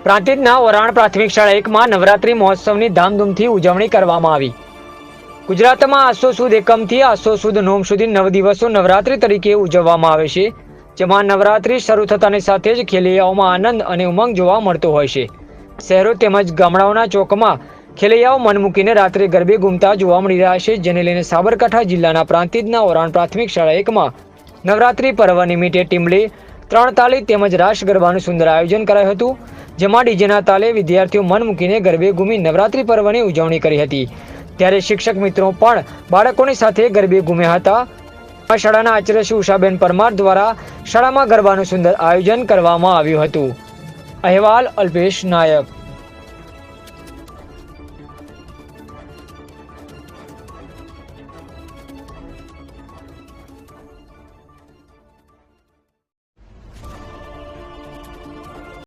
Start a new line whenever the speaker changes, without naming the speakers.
પ્રાંતિજના ઓરાણ પ્રાથમિક શાળા 1માં નવરાત્રી મહોત્સવની ધામધૂમથી ઉજવણી કરવામાં આવી। ગુજરાતમાં આસો સુદ એકમથી આસો સુદ નોમ સુધી 9 દિવસો નવરાત્રી તરીકે ઉજવવામાં આવે છે, જેમાં નવરાત્રી શરૂ થતાની સાથે જ ખેલૈયાઓમાં આનંદ અને ઉમંગ જોવા મળતો હોય છે। શહેરો તેમજ ગામડાઓના ચોકમાં ખેલૈયાઓ મન મૂકીને રાત્રે ગરબે ઘૂમતા જોવા મળી રહ્યા છે, જેને લઈને સાબરકાંઠા જિલ્લાના પ્રાંતિજના ઓરાણ પ્રાથમિક શાળા 1માં નવરાત્રી પર્વ નિમિત્તે ટીમલી, 3 તાળી તેમજ રાસ ગરબાનું સુંદર આયોજન કરાયું હતું, જેમાં ડીજેના તાલે વિદ્યાર્થીઓ મન મૂકીને ગરબે ઘૂમી નવરાત્રી પર્વની ઉજવણી કરી હતી। ત્યારે શિક્ષક મિત્રો પણ બાળકોની સાથે ગરબે ઘૂમ્યા હતા। શાળાના આચાર્ય શ્રી ઉષાબેન પરમાર દ્વારા શાળામાં ગરબાનું સુંદર આયોજન કરવામાં આવ્યું હતું। અહેવાલ અલ્પેશ નાયક।